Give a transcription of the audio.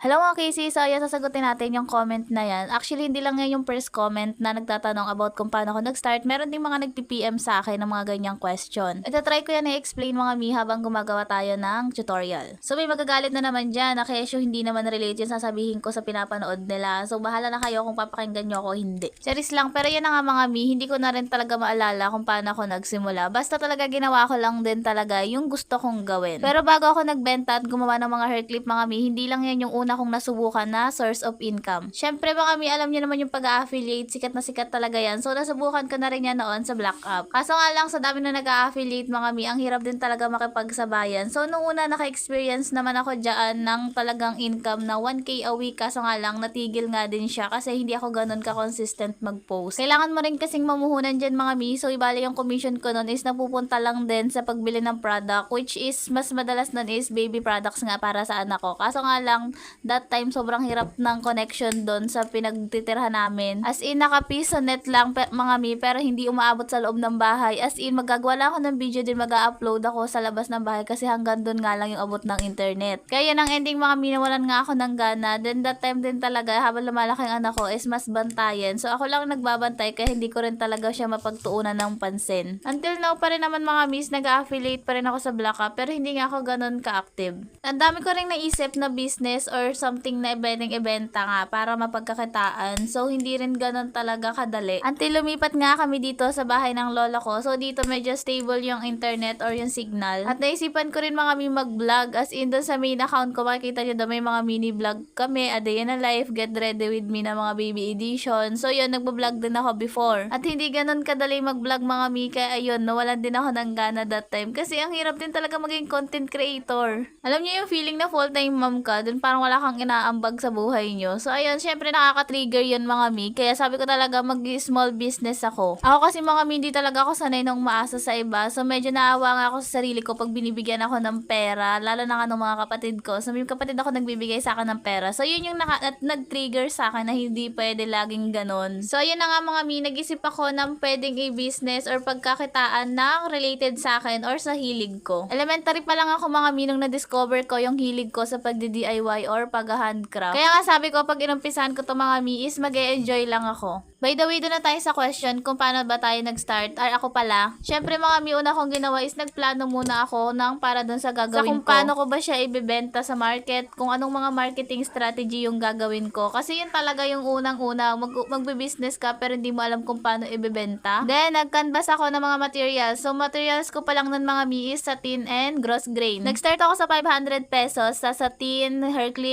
Hello mga Casey, so ayan sasagutin natin yung comment na yan. Actually, hindi lang yan yung first comment na nagtatanong about kung paano ako nag-start. Meron ding mga nag-PM sa akin ng mga ganyang question. Itatry ko yan i-explain mga mi habang gumagawa tayo ng tutorial. So may magagalit na naman dyan na kesyo hindi naman relate yung sasabihin ko sa pinapanood nila. So bahala na kayo kung papakinggan nyo ako hindi. Series lang, pero yan na nga mga mi, hindi ko na rin talaga maalala kung paano ako nagsimula. Basta talaga ginawa ko lang din talaga yung gusto kong gawin. Pero bago ako nagbenta at gumawa ng mga hair clip mga mi, hindi lang yan yung una kong nasubukan na source of income. Syempre mga mi, alam niyo naman yung pag-affiliate, sikat na sikat talaga yan. So nasubukan ko na rin yan noon sa Black App. Kaso nga lang sa dami na nag-affiliate mga mi, ang hirap din talaga makipagsabayan. So nung una naka-experience naman ako dyan ng talagang income na 1k a week. Kaso nga lang natigil nga din siya kasi hindi ako ganun ka-consistent mag-post. Kailangan mo rin kasing mamuhunan dyan mga mi. So ibali yung commission ko nun is napupunta lang din sa pagbili ng product, which is mas madalas nun is baby products nga para sa anak ko. Kaso nga lang that time sobrang hirap ng connection doon sa pinagtitirhan namin. As in naka-piso net lang mga mi, pero hindi umaabot sa loob ng bahay. As in magagawa lang ako ng video din, mag-upload ako sa labas ng bahay kasi hanggang doon nga lang yung abot ng internet. Kaya yun ang ending mga mi, nawalan nga ako ng gana. Then that time din talaga habang lumalaki ang anak ko is mas bantayan. So ako lang nagbabantay kaya hindi ko rin talaga siya mapagtuunan ng pansin. Until now pa rin naman mga mis, nag-affiliate pa rin ako sa Black App pero hindi nga ako ganun ka-active. Ang dami ko rin naisip na business or something na ibenta nga para mapagkakitaan. So hindi rin ganun talaga kadali. Until lumipat nga kami dito sa bahay ng lola ko. So dito medyo stable yung internet or yung signal. At naisipan ko rin mga mi mag-vlog, as in doon sa main account ko makikita nyo doon may mga mini vlog kami, A Day in a Life, Get Ready With Me na mga baby edition. So yun, nagbo-vlog din ako before. At hindi ganun kadali mag-vlog mga mi, kaya ayun, nawalan din ako ng gana that time. Kasi ang hirap din talaga maging content creator. Alam niyo yung feeling na full-time mom ka, dun parang wala kang inaambag sa buhay nyo. So ayun, syempre nakaka-trigger yun mga mi. Kaya sabi ko talaga mag-small business ako. Ako kasi mga mi, hindi talaga ako sanay nung maasa sa iba. So medyo naawa nga ako sa sarili ko pag binibigyan ako ng pera. Lalo na nga ng mga kapatid ko. So may kapatid ako nagbibigay sa akin ng pera. So yun yung nag-trigger sa akin na hindi pwede laging ganun. So ayun na nga mga mi, nag-isip ako ng pwedeng i-business or pagkakitaan ng related sa akin or sa hilig ko. Elementary pa lang ako mga mi nung na-discover ko yung hilig ko sa pagdi-DIY or pag-handcraft. Kaya nga sabi ko pag inumpisahan ko to mga mi is mag-e-enjoy lang ako. By the way, doon na tayo sa question kung paano ba tayo nag-start. Or ako pala, syempre mga mi, una kong ginawa is nagplano muna ako ng para doon sa gagawin ko. Kung paano ko ba siya ibebenta sa market, kung anong mga marketing strategy yung gagawin ko. Kasi yun talaga yung unang-una, magbe-business ka pero hindi mo alam kung paano ibebenta. Then, nag-canvas ako ng mga materials. So, materials ko pa lang nun mga mi is satin and gross grain. Nag-start ako sa 500 pesos sa satin, hair clip,